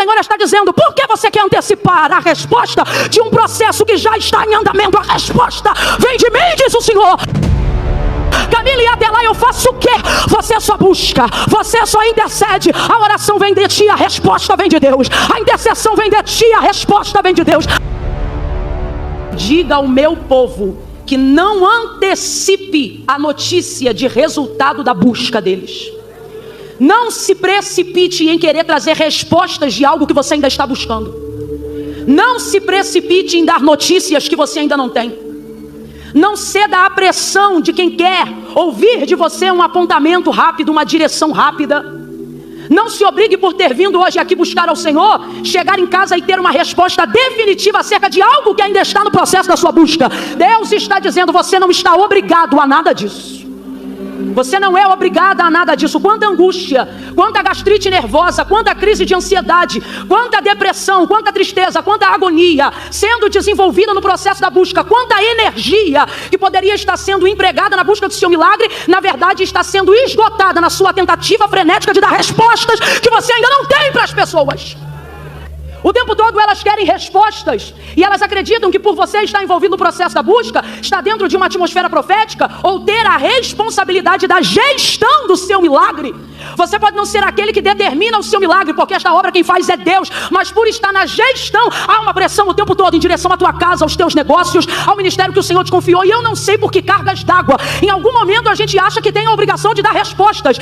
Senhor está dizendo: por que você quer antecipar a resposta de um processo que já está em andamento? A resposta vem de mim, diz o Senhor. Camila, e até lá eu faço o quê? Você só busca, você só intercede. A oração vem de ti, a resposta vem de Deus. A intercessão vem de ti, a resposta vem de Deus. Diga ao meu povo que não antecipe a notícia de resultado da busca deles. Não se precipite em querer trazer respostas de algo que você ainda está buscando. Não se precipite em dar notícias que você ainda não tem. Não ceda à pressão de quem quer ouvir de você um apontamento rápido, uma direção rápida. Não se obrigue por ter vindo hoje aqui buscar ao Senhor, chegar em casa e ter uma resposta definitiva acerca de algo que ainda está no processo da sua busca. Deus está dizendo: você não está obrigado a nada disso. Você não é obrigada a nada disso. Quanta angústia, quanta gastrite nervosa, quanta crise de ansiedade, quanta depressão, quanta tristeza, quanta agonia sendo desenvolvida no processo da busca, quanta energia que poderia estar sendo empregada na busca do seu milagre, na verdade está sendo esgotada na sua tentativa frenética de dar respostas que você ainda não tem para as pessoas. O tempo todo elas querem respostas e elas acreditam que por você estar envolvido no processo da busca, estar dentro de uma atmosfera profética ou ter a responsabilidade da gestão do seu milagre. Você pode não ser aquele que determina o seu milagre, porque esta obra quem faz é Deus, mas por estar na gestão, há uma pressão o tempo todo em direção à tua casa, aos teus negócios, ao ministério que o Senhor te confiou. E eu não sei por que cargas d'água. Em algum momento a gente acha que tem a obrigação de dar respostas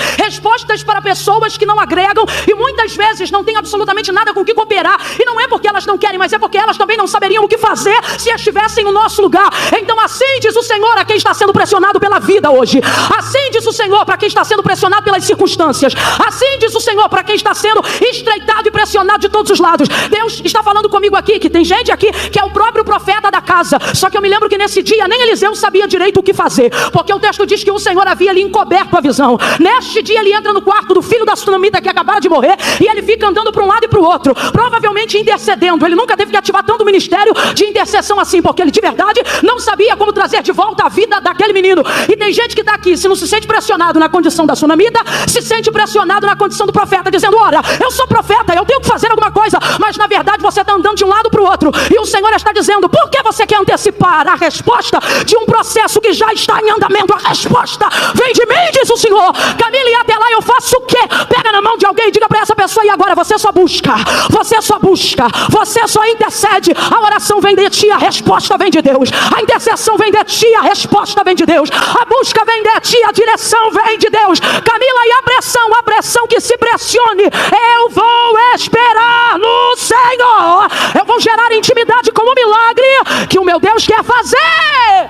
para pessoas que não agregam e muitas vezes não tem absolutamente nada com o que cooperar. E não é porque elas não querem, mas é porque elas também não saberiam o que fazer se estivessem no nosso lugar. Então assim diz o Senhor a quem está sendo pressionado pela vida hoje. Assim diz o Senhor para quem está sendo pressionado pelas circunstâncias. Assim diz o Senhor para quem está sendo estreitado e pressionado de todos os lados. Deus está falando comigo aqui, que tem gente aqui que é o próprio profeta da casa. Só que eu me lembro que nesse dia nem Eliseu sabia direito o que fazer, porque o texto diz que o Senhor havia lhe encoberto a visão. Neste dia ele entra no quarto do filho da sunamita que acabara de morrer e ele fica andando para um lado e para o outro, provavelmente intercedendo. Ele nunca teve que ativar tanto o ministério de intercessão assim, porque ele de verdade não sabia como trazer de volta a vida daquele menino. E tem gente que está aqui, se não se sente pressionado na condição da sunamita, se sente pressionado na condição do profeta, dizendo: olha, eu sou profeta, eu tenho que fazer alguma coisa, mas na verdade você está andando de um lado para o outro. E o Senhor está dizendo: por que você quer antecipar a resposta de um processo que já está em andamento? A resposta vem de mim, diz o Senhor. Camila, e até lá eu faço o quê? Pega na mão de alguém e diga para essa pessoa: e agora você só busca, você só busca, você só intercede. A oração vem de ti, a resposta vem de Deus. A intercessão vem de ti, a resposta vem de Deus. A busca vem de ti, a direção vem de Deus. Camila, e a pressão que se pressione, eu vou esperar no Senhor. Eu vou gerar intimidade com o milagre que o meu Deus quer fazer.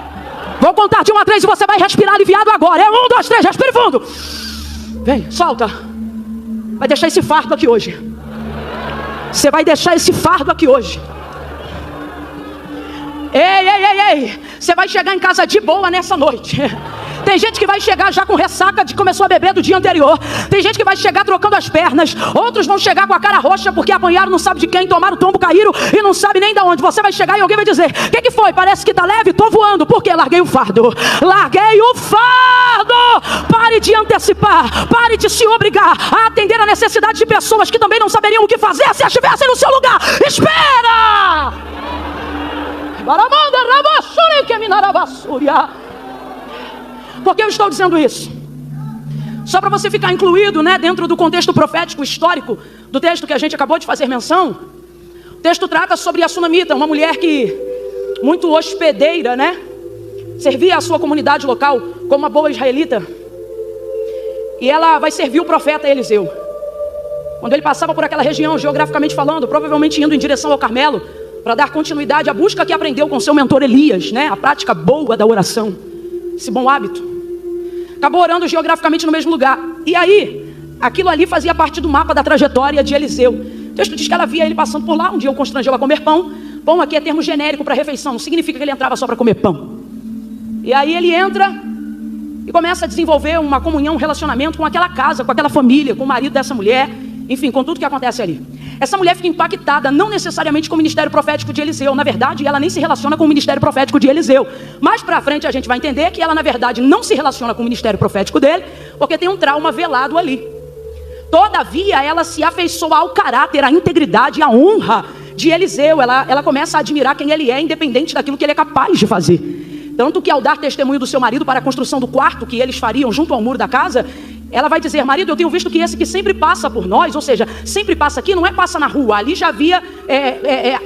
Vou contar de 1 a 3 e você vai respirar aliviado agora. É 1, 2, 3, respire fundo. Vem, solta. Vai deixar esse fardo aqui hoje. Você vai deixar esse fardo aqui hoje. Ei. Você vai chegar em casa de boa nessa noite. Tem gente que vai chegar já com ressaca de que começou a beber do dia anterior. Tem gente que vai chegar trocando as pernas. Outros vão chegar com a cara roxa porque apanharam, não sabe de quem, tomaram tombo, caíram e não sabe nem de onde. Você vai chegar e alguém vai dizer: o que foi? Parece que tá leve? Tô voando. Por quê? Larguei o fardo. Larguei o fardo. Pare de antecipar. Pare de se obrigar a atender a necessidade de pessoas que também não saberiam o que fazer se estivessem no seu lugar. Espera! Por que eu estou dizendo isso? Só para você ficar incluído, dentro do contexto profético histórico do texto que a gente acabou de fazer menção. O texto trata sobre a sunamita, uma mulher que muito hospedeira, servia a sua comunidade local como uma boa israelita. E ela vai servir o profeta Eliseu. Quando ele passava por aquela região, geograficamente falando, provavelmente indo em direção ao Carmelo, para dar continuidade à busca que aprendeu com seu mentor Elias, a prática boa da oração, esse bom hábito. Acabou orando geograficamente no mesmo lugar. E aí, aquilo ali fazia parte do mapa da trajetória de Eliseu. O texto diz que ela via ele passando por lá. Um dia o constrangeu a comer pão. Pão aqui é termo genérico para refeição, não significa que ele entrava só para comer pão. E aí ele entra e começa a desenvolver uma comunhão, um relacionamento com aquela casa, com aquela família, com o marido dessa mulher, enfim, com tudo que acontece ali. Essa mulher fica impactada, não necessariamente com o ministério profético de Eliseu. Na verdade, ela nem se relaciona com o ministério profético de Eliseu. Mais pra frente a gente vai entender que ela, na verdade, não se relaciona com o ministério profético dele, porque tem um trauma velado ali. Todavia, ela se afeiçoa ao caráter, à integridade e à honra de Eliseu. Ela começa a admirar quem ele é, independente daquilo que ele é capaz de fazer. Tanto que ao dar testemunho do seu marido para a construção do quarto que eles fariam junto ao muro da casa, ela vai dizer: marido, eu tenho visto que esse que sempre passa por nós, ou seja, sempre passa aqui, não é passa na rua, ali já havia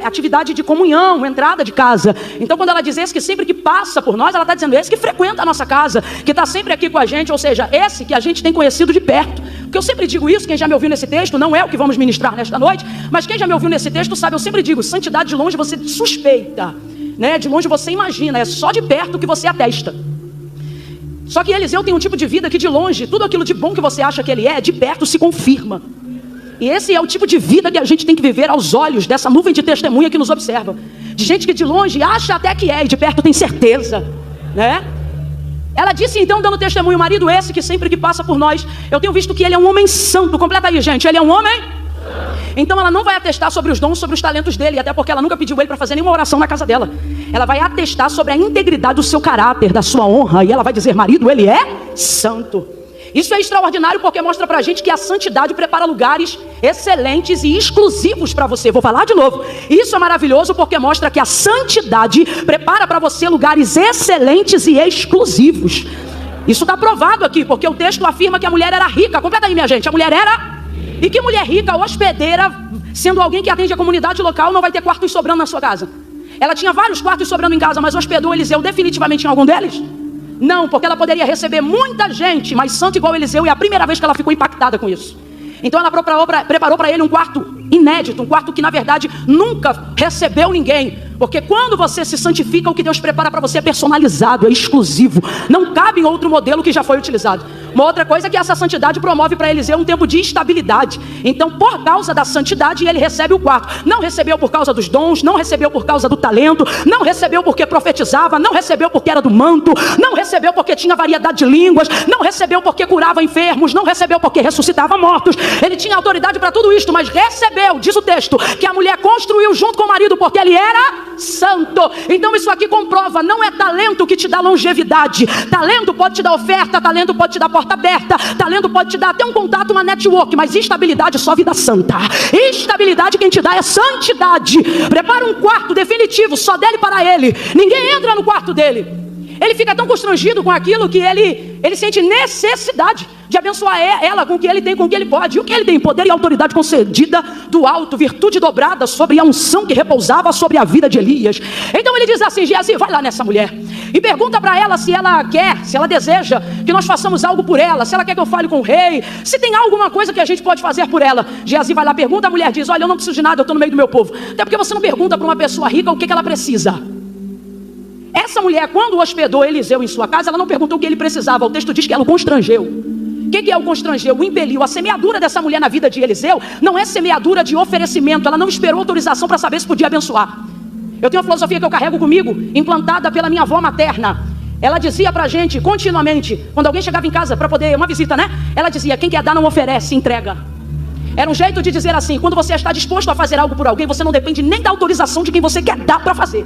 atividade de comunhão, entrada de casa. Então quando ela diz esse que sempre que passa por nós, ela está dizendo esse que frequenta a nossa casa, que está sempre aqui com a gente, ou seja, esse que a gente tem conhecido de perto. Porque eu sempre digo isso, quem já me ouviu nesse texto, não é o que vamos ministrar nesta noite, mas quem já me ouviu nesse texto sabe, eu sempre digo, santidade de longe você suspeita, né? De longe você imagina, é só de perto que você atesta. Só que Eliseu tem um tipo de vida que de longe, tudo aquilo de bom que você acha que ele é, de perto se confirma. E esse é o tipo de vida que a gente tem que viver aos olhos dessa nuvem de testemunha que nos observa. De gente que de longe acha até que é, e de perto tem certeza, né? Ela disse então, dando testemunho, marido esse que sempre que passa por nós, eu tenho visto que ele é um homem santo. Completa aí, gente, ele é um homem? Então ela não vai atestar sobre os dons, sobre os talentos dele, até porque ela nunca pediu ele para fazer nenhuma oração na casa dela. Ela vai atestar sobre a integridade do seu caráter, da sua honra, e ela vai dizer, marido, ele é santo. Isso é extraordinário porque mostra pra gente que a santidade prepara lugares excelentes e exclusivos para você. Vou falar de novo. Isso é maravilhoso porque mostra que a santidade prepara para você lugares excelentes e exclusivos. Isso está provado aqui, porque o texto afirma que a mulher era rica. Completa aí, minha gente. A mulher era... E que mulher rica, hospedeira, sendo alguém que atende a comunidade local, não vai ter quartos sobrando na sua casa? Ela tinha vários quartos sobrando em casa, mas hospedou Eliseu definitivamente em algum deles? Não, porque ela poderia receber muita gente, mas santo igual Eliseu, e é a primeira vez que ela ficou impactada com isso. Então ela preparou para ele um quarto inédito, um quarto que na verdade nunca recebeu ninguém. Porque quando você se santifica, o que Deus prepara para você é personalizado, é exclusivo. Não cabe em outro modelo que já foi utilizado. Uma outra coisa é que essa santidade promove para Eliseu um tempo de estabilidade. Então, por causa da santidade, ele recebe o quarto. Não recebeu por causa dos dons, não recebeu por causa do talento, não recebeu porque profetizava, não recebeu porque era do manto, não recebeu porque tinha variedade de línguas, não recebeu porque curava enfermos, não recebeu porque ressuscitava mortos. Ele tinha autoridade para tudo isto, mas recebeu, diz o texto, que a mulher construiu junto com o marido porque ele era santo. Então isso aqui comprova, não é talento que te dá longevidade. Talento pode te dar oferta, talento pode te dar porta aberta, talento pode te dar até um contato, uma network, mas estabilidade só vida santa. Estabilidade quem te dá é santidade. Prepara um quarto definitivo só dele para ele. Ninguém entra no quarto dele. Ele fica tão constrangido com aquilo que ele sente necessidade de abençoar ela com o que ele tem, com o que ele pode. E o que ele tem? Poder e autoridade concedida do alto, virtude dobrada sobre a unção que repousava sobre a vida de Elias. Então ele diz assim, Geazi, vai lá nessa mulher e pergunta para ela se ela quer, se ela deseja que nós façamos algo por ela, se ela quer que eu fale com o rei, se tem alguma coisa que a gente pode fazer por ela. Geazi vai lá, pergunta, a mulher diz, olha, eu não preciso de nada, eu estou no meio do meu povo. Até porque você não pergunta para uma pessoa rica o que ela precisa. Essa mulher, quando hospedou Eliseu em sua casa, ela não perguntou o que ele precisava. O texto diz que ela o constrangeu. O que é o constrangeu? O impeliu. A semeadura dessa mulher na vida de Eliseu não é semeadura de oferecimento. Ela não esperou autorização para saber se podia abençoar. Eu tenho uma filosofia que eu carrego comigo, implantada pela minha avó materna. Ela dizia pra gente continuamente, quando alguém chegava em casa para poder, uma visita, né? Ela dizia, quem quer dar não oferece, entrega. Era um jeito de dizer assim, quando você está disposto a fazer algo por alguém, você não depende nem da autorização de quem você quer dar para fazer.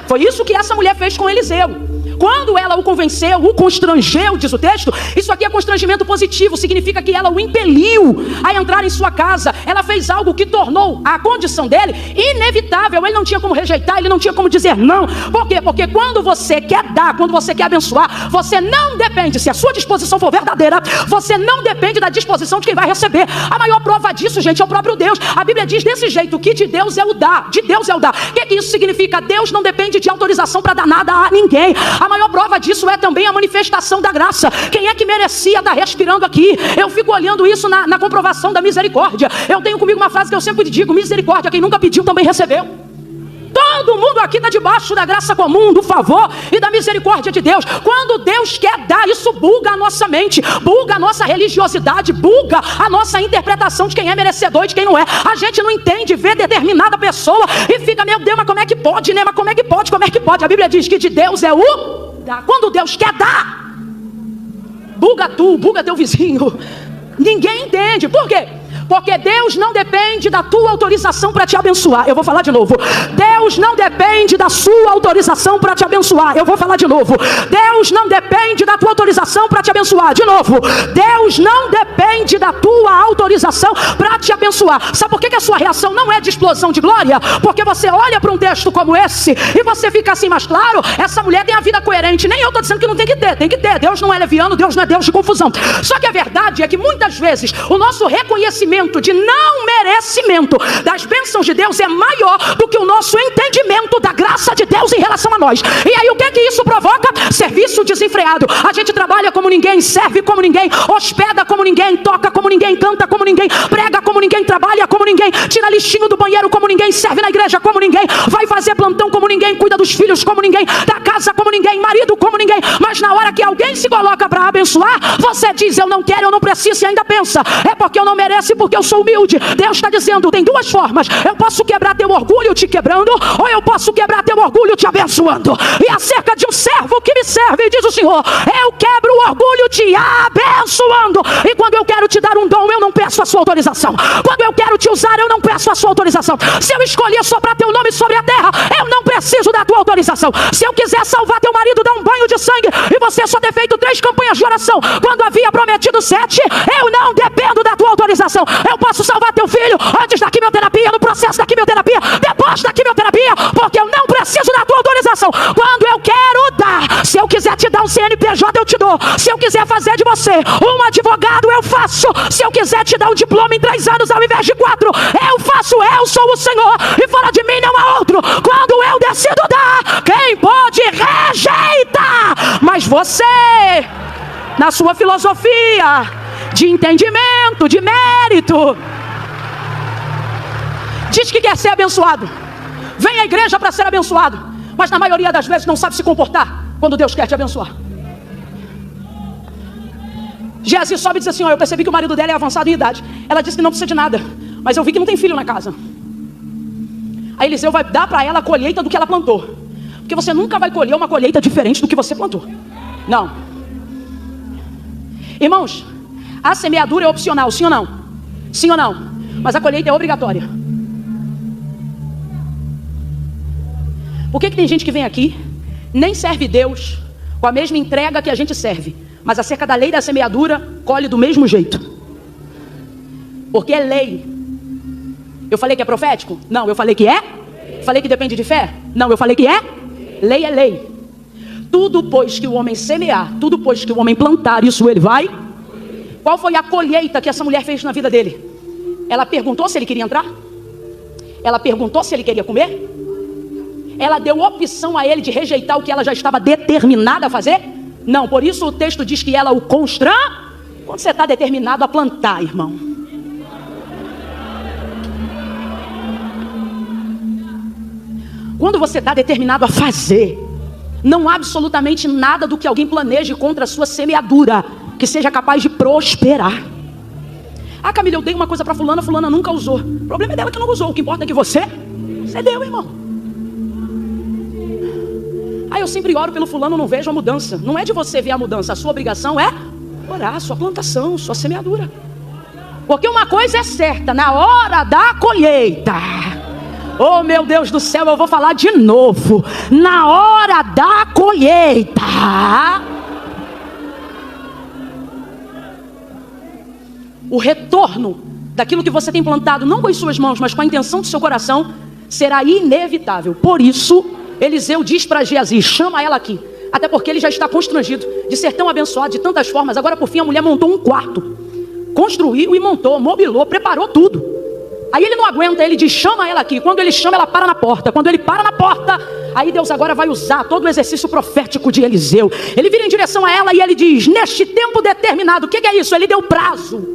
Foi isso que essa mulher fez com Eliseu. Quando ela o convenceu, o constrangeu, diz o texto, isso aqui é constrangimento positivo, significa que ela o impeliu a entrar em sua casa. Ela fez algo que tornou a condição dele inevitável. Ele não tinha como rejeitar, ele não tinha como dizer não. Por quê? Porque quando você quer dar, quando você quer abençoar, você não depende, se a sua disposição for verdadeira, você não depende da disposição de quem vai receber. A maior prova disso, gente, é o próprio Deus. A Bíblia diz desse jeito, que de Deus é o dar, de Deus é o dar. O que isso significa? Deus não depende de autorização para dar nada a ninguém. A maior prova disso é também a manifestação da graça. Quem é que merecia estar respirando aqui? Eu fico olhando isso na comprovação da misericórdia. Eu tenho comigo uma frase que eu sempre digo, misericórdia, quem nunca pediu também recebeu. Todo mundo aqui está debaixo da graça comum, do favor e da misericórdia de Deus. Quando Deus quer dar, isso buga a nossa mente, buga a nossa religiosidade, buga a nossa interpretação de quem é merecedor e de quem não é. A gente não entende, vê determinada pessoa e fica, meu Deus, mas como é que pode, né? Mas como é que pode, como é que pode? A Bíblia diz que de Deus é o dar. Quando Deus quer dar, buga tu, buga teu vizinho. Ninguém entende. Por quê? Porque Deus não depende da tua autorização para te abençoar. Eu vou falar de novo. Deus não depende da sua autorização para te abençoar. Eu vou falar de novo. Deus não depende da tua autorização para te abençoar. De novo. Deus não depende da tua autorização para te abençoar. Sabe por que a sua reação não é de explosão de glória? Porque você olha para um texto como esse e você fica assim, mas claro, essa mulher tem a vida coerente. Nem eu estou dizendo que não tem que ter. Tem que ter. Deus não é leviano, Deus não é Deus de confusão. Só que a verdade é que muitas vezes o nosso reconhecimento de não merecimento das bênçãos de Deus é maior do que o nosso entendimento da graça de Deus em relação a nós. E aí o que isso provoca? Serviço desenfreado. A gente trabalha como ninguém, serve como ninguém, hospeda como ninguém, toca como ninguém, canta como ninguém, prega como ninguém, trabalha como ninguém, tira lixinho do banheiro como ninguém, serve na igreja como ninguém, vai fazer plantão como ninguém, cuida dos filhos como ninguém, da casa como ninguém, marido como ninguém. Mas na hora que alguém se coloca para abençoar, você diz, eu não quero, eu não preciso, e ainda pensa, é porque eu não mereço e porque eu sou humilde. Deus está dizendo, tem duas formas: eu posso quebrar teu orgulho te quebrando, ou eu posso quebrar teu orgulho te abençoando. E acerca de um servo que me serve, diz o Senhor, eu quebro o orgulho te abençoando. E quando eu quero te dar um dom, eu não peço a sua autorização. Quando eu quero te usar, eu não peço a sua autorização. Se eu escolher soprar teu nome sobre a terra, eu não preciso da tua autorização. Se eu quiser salvar teu marido, dar um banho de sangue, e você só ter feito 3 campanhas de oração, quando havia prometido 7, eu não dependo da tua autorização. Eu posso salvar teu filho antes da quimioterapia, no processo da quimioterapia, depois da quimioterapia, porque eu não preciso da tua autorização. Quando eu quero dar, se eu quiser te dar um CNPJ, eu te dou. Se eu quiser fazer de você um advogado, eu faço. Se eu quiser te dar um diploma em 3 anos ao invés de 4, eu faço. Eu sou o Senhor e fora de mim não há outro. Quando eu decido dar, quem pode rejeitar? Mas você, na sua filosofia de entendimento, de mérito, diz que quer ser abençoado, vem à igreja para ser abençoado, mas na maioria das vezes não sabe se comportar quando Deus quer te abençoar. Geazi sobe e diz assim, eu percebi que o marido dela é avançado em idade. Ela disse que não precisa de nada, mas eu vi que não tem filho na casa. Aí Eliseu vai dar para ela a colheita do que ela plantou, porque você nunca vai colher uma colheita diferente do que você plantou. Não. Irmãos, a semeadura é opcional, sim ou não? Sim ou não? Mas a colheita é obrigatória. Por que tem gente que vem aqui, nem serve Deus com a mesma entrega que a gente serve, mas acerca da lei da semeadura, colhe do mesmo jeito? Porque é lei. Eu falei que é profético? Não, eu falei que é. Falei que depende de fé? Não, eu falei que é. Lei é lei. Tudo pois que o homem semear, tudo pois que o homem plantar, isso ele vai. Qual foi a colheita que essa mulher fez na vida dele? Ela perguntou se ele queria entrar? Ela perguntou se ele queria comer? Ela deu opção a ele de rejeitar o que ela já estava determinada a fazer? Não, por isso o texto diz que ela o constrange. Quando você está determinado a plantar, irmão, quando você está determinado a fazer, não há absolutamente nada do que alguém planeje contra a sua semeadura que seja capaz de prosperar. Ah, Camila, eu dei uma coisa para fulana, fulana nunca usou. O problema é dela que não usou. O que importa é que você deu, irmão. Ah, eu sempre oro pelo fulano, não vejo a mudança. Não é de você ver a mudança. A sua obrigação é orar, sua plantação, sua semeadura. Porque uma coisa é certa, na hora da colheita, oh meu Deus do céu, eu vou falar de novo. Na hora da colheita, o retorno daquilo que você tem plantado, não com as suas mãos, mas com a intenção do seu coração, será inevitável. Por isso, Eliseu diz para Geazi, chama ela aqui. Até porque ele já está constrangido de ser tão abençoado de tantas formas. Agora por fim a mulher montou um quarto, construiu e montou, mobilou, preparou tudo. Aí ele não aguenta, ele diz, chama ela aqui. Quando ele chama, ela para na porta. Quando ele para na porta, aí Deus agora vai usar todo o exercício profético de Eliseu. Ele vira em direção a ela e ele diz, neste tempo determinado. O que é isso? Ele deu prazo.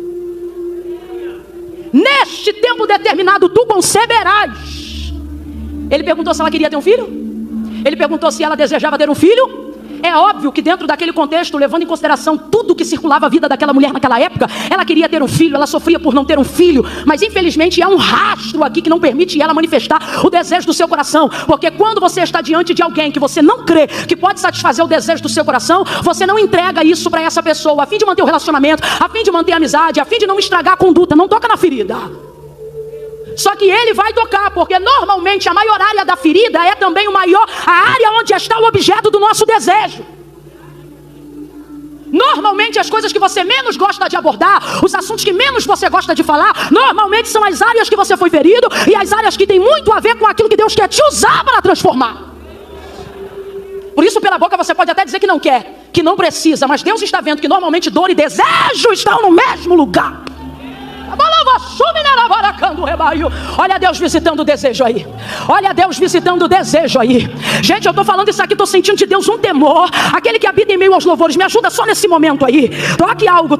Neste tempo determinado tu conceberás. Ele perguntou se ela queria ter um filho. Ele perguntou se ela desejava ter um filho. É óbvio que dentro daquele contexto, levando em consideração tudo que circulava a vida daquela mulher naquela época, ela queria ter um filho, ela sofria por não ter um filho, mas infelizmente há um rastro aqui que não permite ela manifestar o desejo do seu coração, porque quando você está diante de alguém que você não crê que pode satisfazer o desejo do seu coração, você não entrega isso para essa pessoa, a fim de manter o relacionamento, a fim de manter a amizade, a fim de não estragar a conduta, não toca na ferida. Só que ele vai tocar, porque normalmente a maior área da ferida é também a área onde está o objeto do nosso desejo. Normalmente as coisas que você menos gosta de abordar, os assuntos que menos você gosta de falar, normalmente são as áreas que você foi ferido e as áreas que tem muito a ver com aquilo que Deus quer te usar para transformar. Por isso pela boca você pode até dizer que não quer, que não precisa, mas Deus está vendo que normalmente dor e desejo estão no mesmo lugar. Olha Deus visitando o desejo aí. Olha Deus visitando o desejo aí. Gente, eu estou falando isso aqui, estou sentindo de Deus um temor. Aquele que habita em meio aos louvores, me ajuda só nesse momento aí. Toque algo.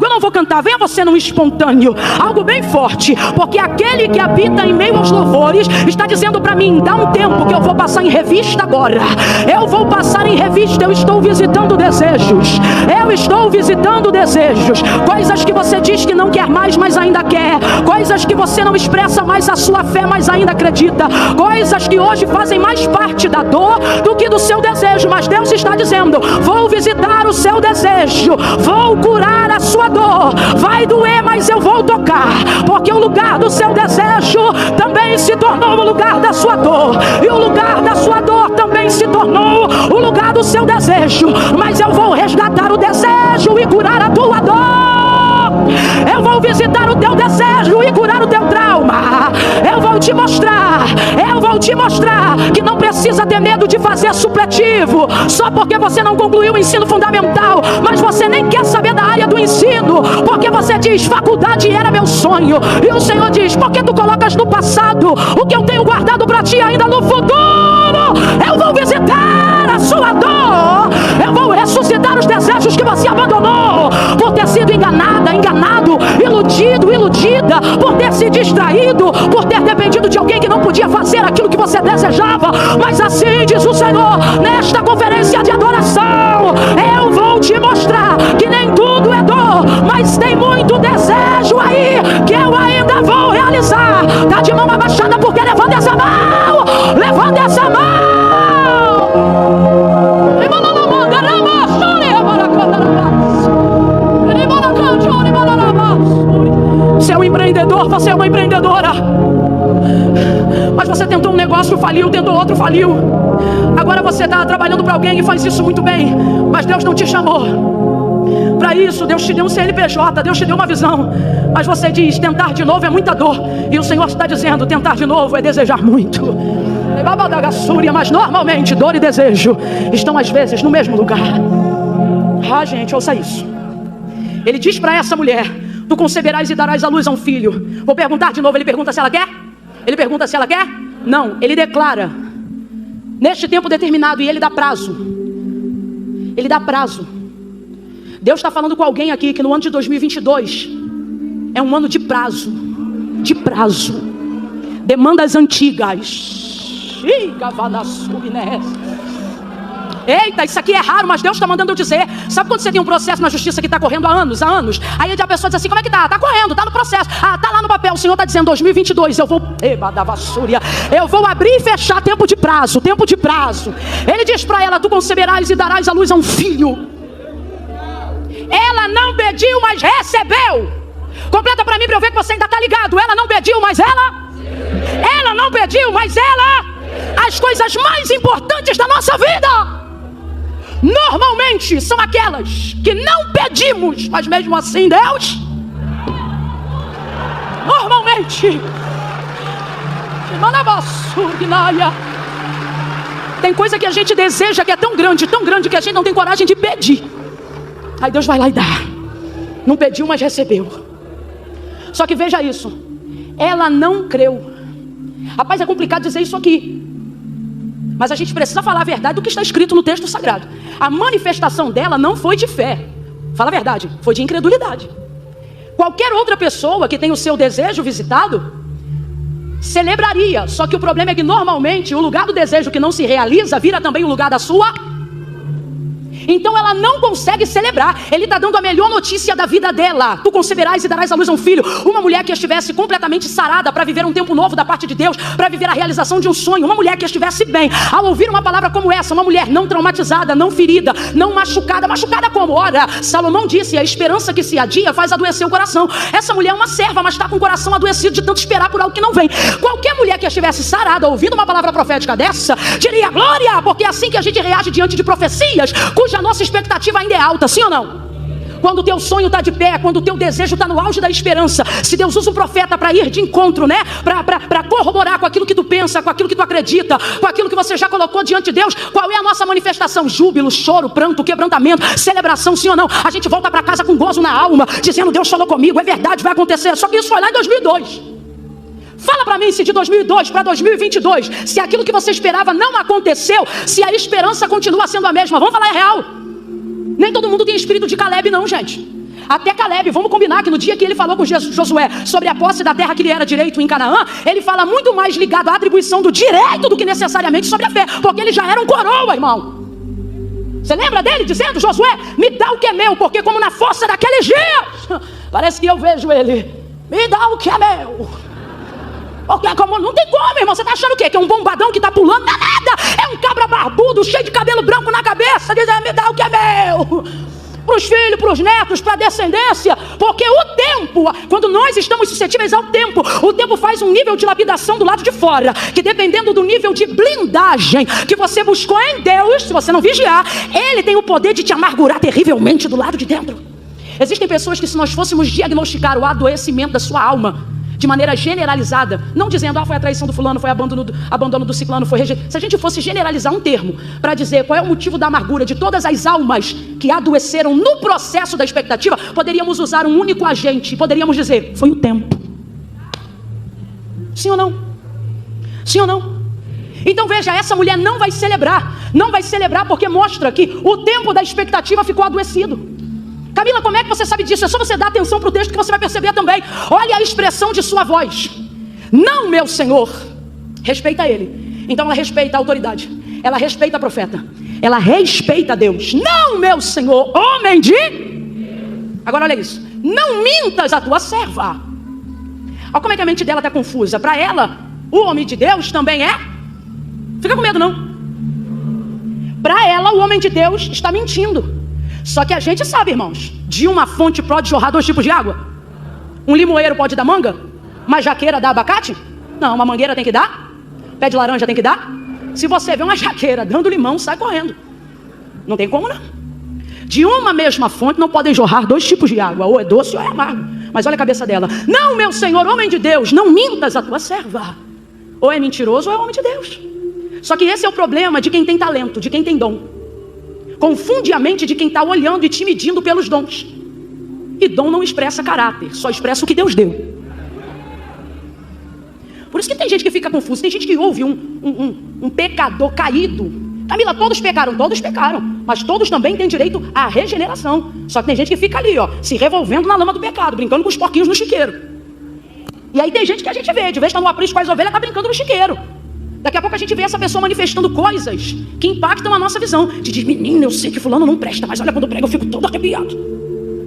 Eu não vou cantar, venha você num espontâneo, algo bem forte, porque aquele que habita em meio aos louvores está dizendo para mim, dá um tempo que eu vou passar em revista agora. Eu vou passar em revista, eu estou visitando desejos. Eu estou visitando desejos. Coisas que você diz que não quer mais, mas ainda quer. Coisas que você não expressa mais a sua fé, mas ainda acredita. Coisas que hoje fazem mais parte da dor do que do seu desejo, mas Deus está dizendo, vou visitar o seu desejo, vou curar a sua dor. Vai doer, mas eu vou tocar, porque o lugar do seu desejo também se tornou o lugar da sua dor, e o lugar da sua dor também se tornou o lugar do seu desejo. Mas eu vou resgatar o desejo e curar a tua dor. Eu vou visitar o teu desejo e curar o teu trauma. Eu vou te mostrar que não precisa ter medo de fazer supletivo, só porque você não concluiu o ensino fundamental, mas você nem quer saber da área do ensino, porque você diz, faculdade era meu sonho, e o Senhor diz, por que tu colocas no passado o que eu tenho guardado para ti ainda no futuro? Eu vou visitar a sua dor, eu vou ressuscitar os desejos que você abandonou, por ter sido enganado, iludida, por ter se distraído, por ter dependido de alguém que não podia fazer aquilo que você desejava. Mas assim diz o Senhor, nesta conferência de adoração, eu vou te mostrar que nem tudo é dor, mas tem muito desejo aí, que eu ainda vou realizar. Tá de mão abaixada, porque levanta essa mão, levanta essa mão. Você é um empreendedor, você é uma empreendedora, mas você tentou um negócio, faliu, tentou outro, faliu. Agora você está trabalhando para alguém e faz isso muito bem, mas Deus não te chamou para isso. Deus te deu um CNPJ, Deus te deu uma visão, mas você diz, tentar de novo é muita dor, e o Senhor está dizendo, tentar de novo é desejar muito. Mas normalmente dor e desejo estão às vezes no mesmo lugar. Ah, gente, ouça isso. Ele diz para essa mulher, tu conceberás e darás à luz a um filho. Vou perguntar de novo, ele pergunta se ela quer? Ele pergunta se ela quer? Não, ele declara, neste tempo determinado, e ele dá prazo. Ele dá prazo. Deus está falando com alguém aqui que no ano de 2022 é um ano de prazo. De prazo. Demandas antigas. Eita, isso aqui é raro, mas Deus está mandando eu dizer. Sabe quando você tem um processo na justiça que está correndo há anos? Aí a pessoa diz assim, como é que tá? Tá correndo, está no processo. Ah, tá lá no papel, o Senhor está dizendo 2022, eu vou abrir e fechar tempo de prazo. Ele diz para ela, tu conceberás e darás à luz a um filho. Ela não pediu, mas recebeu. Completa para mim para eu ver que você ainda está ligado. Ela não pediu, mas ela não pediu, mas as coisas mais importantes da nossa vida normalmente são aquelas que não pedimos, mas mesmo assim Deus normalmente tem coisa que a gente deseja que é tão grande que a gente não tem coragem de pedir. Aí Deus vai lá e dá. Não pediu, mas recebeu. Só que veja isso, ela não creu. Rapaz, é complicado dizer isso aqui, mas a gente precisa falar a verdade do que está escrito no texto sagrado. A manifestação dela não foi de fé, fala a verdade, foi de incredulidade. Qualquer outra pessoa que tem o seu desejo visitado celebraria, só que o problema é que normalmente o lugar do desejo que não se realiza vira também o lugar da sua Então ela não consegue celebrar. Ele está dando a melhor notícia da vida dela. Tu conceberás e darás à luz a um filho. Uma mulher que estivesse completamente sarada para viver um tempo novo da parte de Deus, para viver a realização de um sonho. Uma mulher que estivesse bem ao ouvir uma palavra como essa. Uma mulher não traumatizada, não ferida, não machucada. Machucada como? Ora, Salomão disse: a esperança que se adia faz adoecer o coração. Essa mulher é uma serva, mas está com o coração adoecido de tanto esperar por algo que não vem. Qualquer mulher que estivesse sarada ouvindo uma palavra profética dessa, diria glória, porque é assim que a gente reage diante de profecias cuja nossa expectativa ainda é alta, sim ou não? Quando o teu sonho está de pé, quando o teu desejo está no auge da esperança, se Deus usa um profeta para ir de encontro, né? Para corroborar com aquilo que tu pensa, com aquilo que tu acredita, com aquilo que você já colocou diante de Deus, qual é a nossa manifestação? Júbilo, choro, pranto, quebrantamento, celebração, sim ou não? A gente volta para casa com gozo na alma, dizendo: Deus falou comigo, é verdade, vai acontecer. Só que isso foi lá em 2002. Fala para mim se de 2002 para 2022, se aquilo que você esperava não aconteceu, se a esperança continua sendo a mesma. Vamos falar a real. Nem todo mundo tem espírito de Caleb não, gente. Até Caleb, vamos combinar que no dia que ele falou com Josué sobre a posse da terra que lhe era direito em Canaã, ele fala muito mais ligado à atribuição do direito do que necessariamente sobre a fé, porque ele já era um coroa, irmão. Você lembra dele dizendo: Josué, me dá o que é meu, porque como na força daqueles dias, parece que eu vejo ele, me dá o que é meu. Porque como, não tem como, irmão. Você tá achando o quê? Que é um bombadão que tá pulando? Não é nada. É um cabra barbudo, cheio de cabelo branco na cabeça, dizendo: me dá o que é meu. Para os filhos, para os netos, para a descendência. Porque o tempo, quando nós estamos suscetíveis ao tempo, o tempo faz um nível de lapidação do lado de fora, que dependendo do nível de blindagem que você buscou em Deus, se você não vigiar, Ele tem o poder de te amargurar terrivelmente do lado de dentro. Existem pessoas que, se nós fôssemos diagnosticar o adoecimento da sua alma de maneira generalizada, não dizendo: foi a traição do fulano, foi abandono do ciclano, foi rejeito. Se a gente fosse generalizar um termo para dizer qual é o motivo da amargura de todas as almas que adoeceram no processo da expectativa, poderíamos usar um único agente, poderíamos dizer: foi o tempo. Sim ou não? Sim ou não? Então veja, essa mulher não vai celebrar porque mostra que o tempo da expectativa ficou adoecido. Camila, como é que você sabe disso? É só você dar atenção para o texto que você vai perceber também. Olha a expressão de sua voz: não, meu Senhor. Respeita ele. Então ela respeita a autoridade, ela respeita a profeta, ela respeita Deus. Não, meu Senhor, homem de... Agora olha isso: não mintas a tua serva. Olha como é que a mente dela está confusa. Para ela, o homem de Deus também é... Fica com medo não. Para ela, o homem de Deus está mentindo. Só que a gente sabe, irmãos, de uma fonte pode jorrar 2 tipos de água. Um limoeiro pode dar manga? Uma jaqueira dá abacate? Não, uma mangueira tem que dar? Pé de laranja tem que dar? Se você vê uma jaqueira dando limão, sai correndo. Não tem como não. De uma mesma fonte não podem jorrar 2 tipos de água, ou é doce ou é amargo. Mas olha a cabeça dela: não, meu Senhor, homem de Deus, não mintas a tua serva. Ou é mentiroso ou é homem de Deus. Só que esse é o problema de quem tem talento, de quem tem dom. Confunde a mente de quem está olhando e te medindo pelos dons. E dom não expressa caráter, só expressa o que Deus deu. Por isso que tem gente que fica confusa. Tem gente que ouve um pecador caído. Camila, todos pecaram, mas todos também têm direito à regeneração. Só que tem gente que fica ali, ó, se revolvendo na lama do pecado, brincando com os porquinhos no chiqueiro. E aí tem gente que a gente vê, de vez que está no aprisco com as ovelhas, está brincando no chiqueiro. Daqui a pouco a gente vê essa pessoa manifestando coisas que impactam a nossa visão. De dizer: menino, eu sei que fulano não presta, mas olha, quando eu prego eu fico todo arrepiado.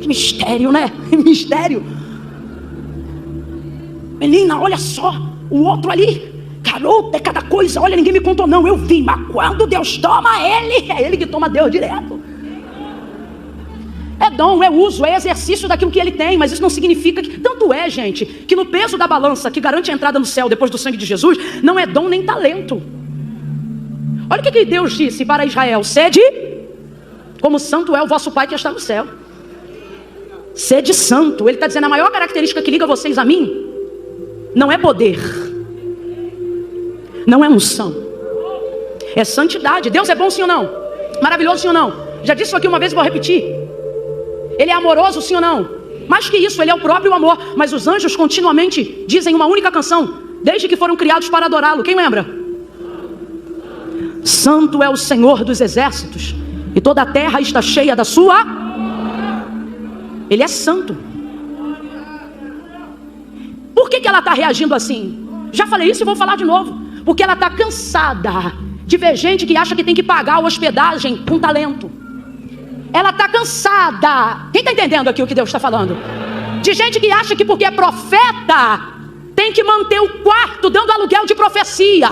Que mistério, né? Mistério. Menina, olha só, o outro ali, garoto, é cada coisa. Olha, ninguém me contou não, eu vi. Mas quando Deus toma ele, é ele que toma Deus direto. É dom, é uso, é exercício daquilo que ele tem. Mas isso não significa que... Tanto é, gente, que no peso da balança que garante a entrada no céu depois do sangue de Jesus, não é dom nem talento. Olha o que Deus disse para Israel: sede como santo é o vosso Pai que está no céu. Sede santo. Ele está dizendo: a maior característica que liga vocês a mim não é poder, não é unção, é santidade. Deus é bom, sim ou não? Maravilhoso, sim ou não? Já disse isso aqui uma vez e vou repetir. Ele é amoroso, sim ou não? Mais que isso, ele é o próprio amor. Mas os anjos continuamente dizem uma única canção, desde que foram criados para adorá-lo. Quem lembra? Santo é o Senhor dos exércitos, e toda a terra está cheia da sua... Ele é santo. Por que ela está reagindo assim? Já falei isso e vou falar de novo. Porque ela está cansada de ver gente que acha que tem que pagar a hospedagem com talento. ela está cansada. Quem está entendendo aqui o que Deus está falando? De gente que acha que porque é profeta tem que manter o quarto dando aluguel de profecia,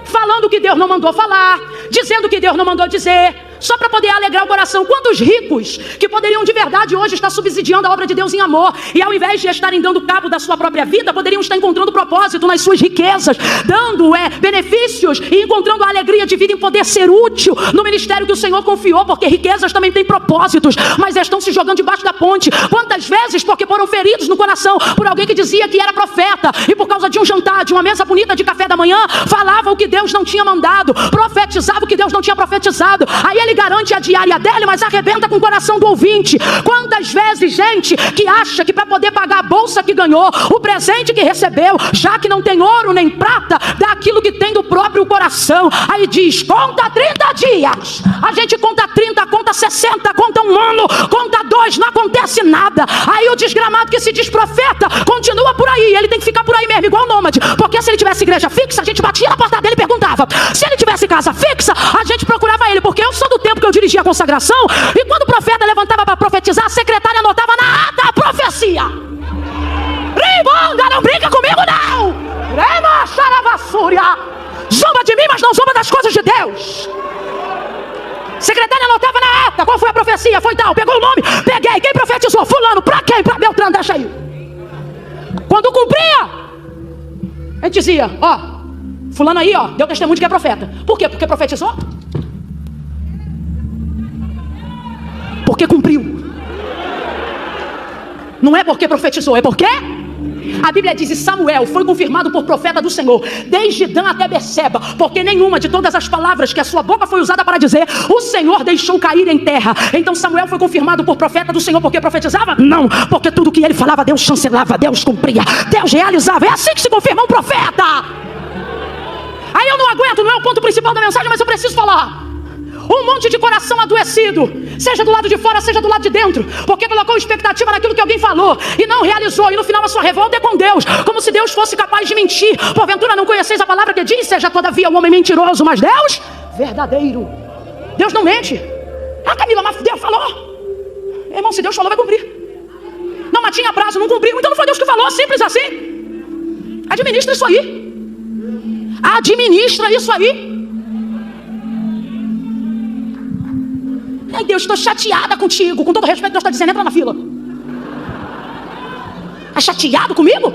falando que Deus não mandou falar, dizendo que Deus não mandou dizer, só para poder alegrar o coração. Quantos ricos que poderiam de verdade hoje estar subsidiando a obra de Deus em amor, e ao invés de estarem dando cabo da sua própria vida, poderiam estar encontrando propósito nas suas riquezas, dando benefícios e encontrando a alegria de vida em poder ser útil no ministério que o Senhor confiou, porque riquezas também têm propósitos, mas estão se jogando debaixo da ponte. Quantas vezes porque foram feridos no coração por alguém que dizia que era profeta, e por causa de um jantar, de uma mesa bonita de café da manhã, falava o que Deus não tinha mandado, profetizava o que Deus não tinha profetizado. Aí ele garante a diária dele, mas arrebenta com o coração do ouvinte. Quantas vezes gente que acha que para poder pagar a bolsa que ganhou, o presente que recebeu, já que não tem ouro nem prata, dá aquilo que tem do próprio coração. Aí diz, conta 30 dias. A gente conta 30, conta 60, conta um ano, conta 2, não acontece nada. Aí o desgramado que se diz profeta continua por aí. Ele tem que ficar por aí mesmo, igual nômade. Porque se ele tivesse igreja fixa, a gente batia na porta dele e perguntava. Se ele tivesse casa fixa, a gente procurava ele. Porque eu sou do tempo que eu dirigia a consagração, e quando o profeta levantava para profetizar, a secretária anotava na ata a profecia. Ribonga, não brinca comigo não. Rema xaravassúria. Zomba de mim, mas não zomba das coisas de Deus. Secretária anotava na ata, qual foi a profecia? Foi tal, pegou o nome, peguei, quem profetizou? Fulano, pra quem? Pra Beltrano, deixa aí. Quando cumpria, a gente dizia, fulano aí, deu testemunho de que é profeta. Por quê? Porque profetizou? Porque cumpriu. Não é porque profetizou, é porque a Bíblia diz, Samuel foi confirmado por profeta do Senhor, desde Dan até Berseba, porque nenhuma de todas as palavras que a sua boca foi usada para dizer, o Senhor deixou cair em terra. Então Samuel foi confirmado por profeta do Senhor porque profetizava? Não, porque tudo que ele falava, Deus chancelava, Deus cumpria, Deus realizava. É assim que se confirma um profeta. Aí eu não aguento, não é o ponto principal da mensagem, mas eu preciso falar. Um monte de coração adoecido, seja do lado de fora, seja do lado de dentro, porque colocou expectativa naquilo que alguém falou e não realizou, e no final a sua revolta é com Deus, como se Deus fosse capaz de mentir. Porventura não conheceis a palavra que diz, seja todavia o homem mentiroso, mas Deus verdadeiro. Deus não mente. Camila, mas Deus falou. Irmão, se Deus falou, vai cumprir. Não, mas tinha prazo, não cumpriu, então não foi Deus que falou, simples assim. Administra isso aí. Administra isso aí. Ai Deus, estou chateada contigo. Com todo respeito, Deus está dizendo, entra na fila. Está chateado comigo?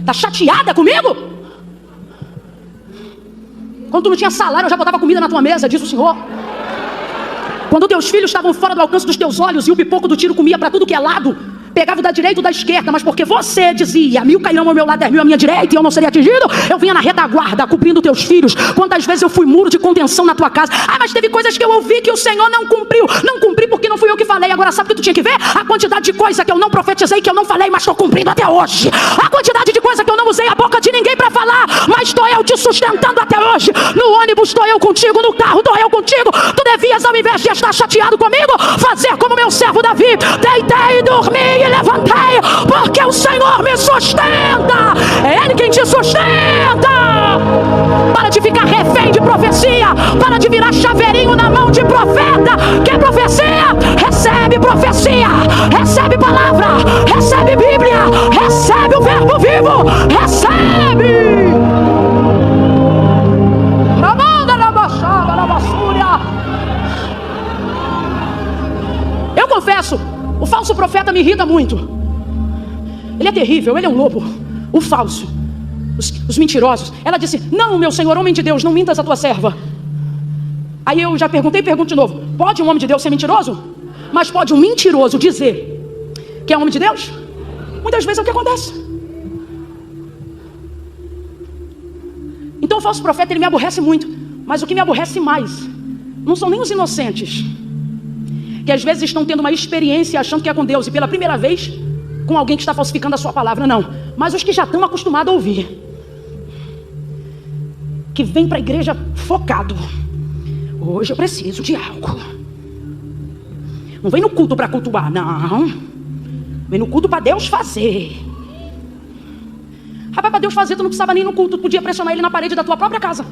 Está chateada comigo? Quando tu não tinha salário, eu já botava comida na tua mesa, diz o Senhor. Quando teus filhos estavam fora do alcance dos teus olhos e o pipoco do tiro comia para tudo que é lado, pegava da direita ou da esquerda, mas porque você dizia, 1000 cairão ao meu lado, 10.000 à minha direita, e eu não seria atingido, eu vinha na retaguarda, cobrindo teus filhos. Quantas vezes eu fui muro de contenção na tua casa? Mas teve coisas que eu ouvi que o Senhor não cumpriu. Não cumpri porque não fui eu que falei. Agora sabe o que tu tinha que ver? A quantidade de coisa que eu não profetizei, que eu não falei, mas estou cumprindo até hoje. A quantidade de coisa que eu não usei a boca de ninguém para falar, mas estou eu te sustentando até hoje. No ônibus estou eu contigo, no carro estou eu contigo. Tu devias, ao invés de estar chateado comigo, fazer como meu servo Davi. Deitei, dormi e levantei, porque o Senhor me sustenta. É Ele quem te sustenta. Para de ficar refém de profecia. Para de virar chaveirinho na mão de profeta. Quer profecia? Recebe profecia. Recebe palavra. Recebe Bíblia. Recebe o verbo vivo. Recebe. Na mão da baixada, na basúria. Eu confesso, o falso profeta me irrita muito. Ele é terrível, ele é um lobo. O falso, os mentirosos. Ela disse, não, meu Senhor, homem de Deus, não mintas a tua serva. Aí eu já perguntei e pergunto de novo. Pode um homem de Deus ser mentiroso? Mas pode um mentiroso dizer que é homem de Deus? Muitas vezes é o que acontece. Então o falso profeta, ele me aborrece muito. Mas o que me aborrece mais não são nem os inocentes, que às vezes estão tendo uma experiência achando que é com Deus, e pela primeira vez com alguém que está falsificando a sua palavra, não. Mas os que já estão acostumados a ouvir, que vem para a igreja focado. Hoje eu preciso de algo. Não vem no culto para cultuar, não. Vem no culto para Deus fazer. Rapaz, para Deus fazer, tu não precisava nem no culto. Tu podia pressionar ele na parede da tua própria casa.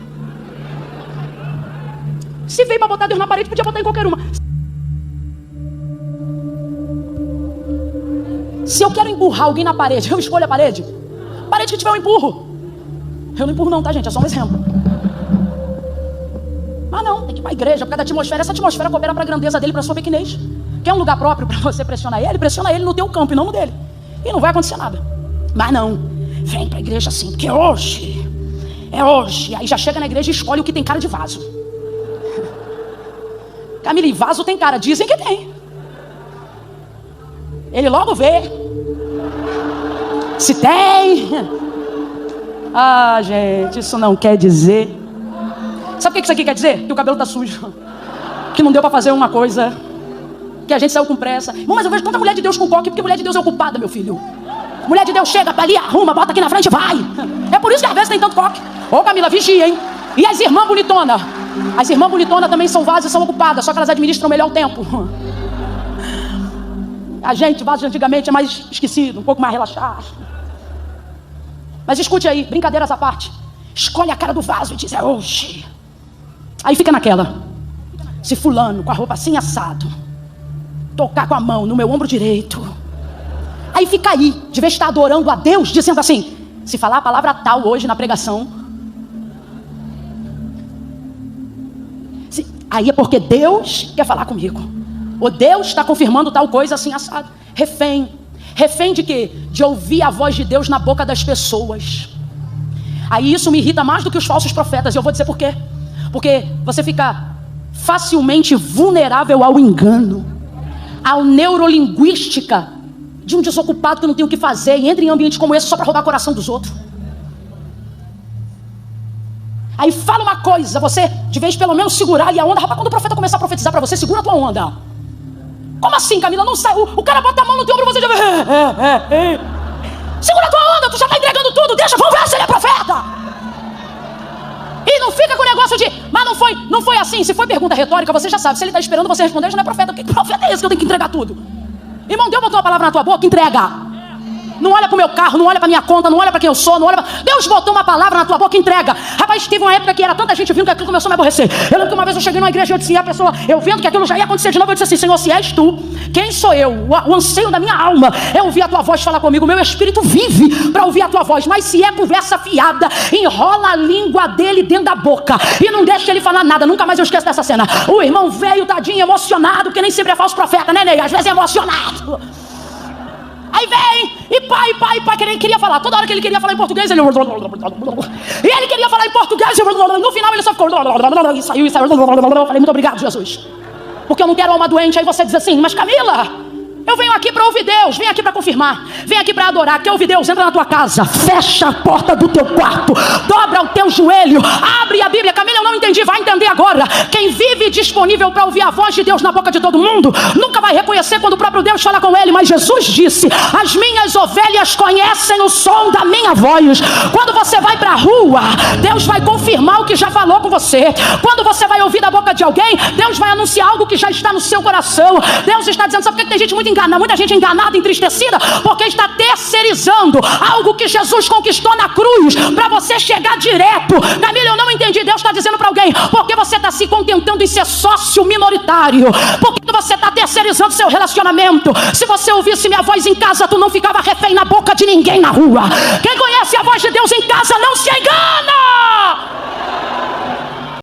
Se veio para botar Deus na parede, podia botar em qualquer uma. Se eu quero empurrar alguém na parede, eu escolho a parede. Parede que tiver eu empurro. Eu não empurro não, tá, gente? É só um exemplo. Mas não, tem que ir para a igreja, por causa da atmosfera. Essa atmosfera coopera para a grandeza dele, para a sua pequenez. Quer um lugar próprio para você pressionar ele? Pressiona ele no teu campo e não no dele. E não vai acontecer nada. Mas não, vem para a igreja assim, porque hoje é hoje. Aí já chega na igreja e escolhe o que tem cara de vaso. Camila, e vaso tem cara? Dizem que tem. Ele logo vê se tem. Ah, gente, isso não quer dizer. Sabe o que isso aqui quer dizer? Que o cabelo tá sujo, que não deu para fazer uma coisa, que a gente saiu com pressa. Mas eu vejo tanta mulher de Deus com coque, porque mulher de Deus é ocupada, meu filho. Mulher de Deus chega para ali, arruma, bota aqui na frente e vai. É por isso que às vezes tem tanto coque. Ô Camila, vigia, hein? E as irmãs bonitonas? As irmãs bonitonas também são vasos e são ocupadas, só que elas administram melhor o tempo. A gente, vaso de antigamente, é mais esquecido, um pouco mais relaxado. Mas escute aí, brincadeiras à parte. Escolhe a cara do vaso e diz, é hoje. Aí fica naquela. Se fulano, com a roupa assim assado, tocar com a mão no meu ombro direito. Aí fica aí, de vez de estar adorando a Deus, dizendo assim, se falar a palavra tal hoje na pregação, aí é porque Deus quer falar comigo. Ou Deus está confirmando tal coisa assim assado. Refém. Refém de quê? De ouvir a voz de Deus na boca das pessoas. Aí isso me irrita mais do que os falsos profetas. E eu vou dizer por quê. Porque você fica facilmente vulnerável ao engano, à neurolinguística de um desocupado que não tem o que fazer e entra em ambientes como esse só para roubar o coração dos outros. Aí fala uma coisa, você de vez pelo menos segurar ali a onda. Rapaz, quando o profeta começar a profetizar para você, segura a tua onda. Como assim, Camila? Não sai. O cara bota a mão no teu ombro e você já vê. Segura a tua onda, tu já está entregando tudo. Deixa, vamos ver se ele é profeta. E não fica com o negócio de, mas não foi assim. Se foi pergunta retórica, você já sabe. Se ele está esperando você responder, já não é profeta. Que profeta é esse que eu tenho que entregar tudo? Irmão, Deus botou uma palavra na tua boca, entrega. Não olha para o meu carro, não olha para minha conta, não olha para quem eu sou, não olha pra... Deus botou uma palavra na tua boca, entrega. Rapaz, teve uma época que era tanta gente vindo que aquilo começou a me aborrecer. Eu lembro que uma vez eu cheguei numa igreja e eu disse, e a pessoa, eu vendo que aquilo já ia acontecer de novo, eu disse assim, Senhor, se és tu, quem sou eu? O anseio da minha alma é ouvir a tua voz falar comigo. O meu espírito vive para ouvir a tua voz. Mas se é conversa fiada, enrola a língua dele dentro da boca e não deixa ele falar nada. Nunca mais eu esqueço dessa cena. O irmão veio, tadinho, emocionado, que nem sempre é falso profeta, né, Ney? Às vezes é emocionado. Aí vem, e pai, queria falar. Toda hora que ele queria falar em português, ele... E ele queria falar em português, no final ele só ficou... E saiu. Falei, muito obrigado, Jesus. Porque eu não quero alma doente. Aí você diz assim, mas Camila, eu venho aqui para ouvir Deus, venho aqui para confirmar, venho aqui para adorar. Quer ouvir Deus? Entra na tua casa, fecha a porta do teu quarto, dobra o teu joelho, abre a Bíblia. Camila, eu não entendi, vai entender agora. Quem vive disponível para ouvir a voz de Deus na boca de todo mundo, nunca vai reconhecer quando o próprio Deus fala com ele. Mas Jesus disse, as minhas ovelhas conhecem o som da minha voz. Quando você vai para a rua, Deus vai confirmar o que já falou com você. Quando você vai ouvir da boca de alguém, Deus vai anunciar algo que já está no seu coração. Deus está dizendo, sabe por que tem gente muito muita gente enganada, entristecida, porque está terceirizando algo que Jesus conquistou na cruz, para você chegar direto. Camila, eu não entendi. Deus está dizendo para alguém, porque você está se contentando em ser sócio minoritário, porque você está terceirizando seu relacionamento. Se você ouvisse minha voz em casa, tu não ficava refém na boca de ninguém na rua. Quem conhece a voz de Deus em casa não se engana.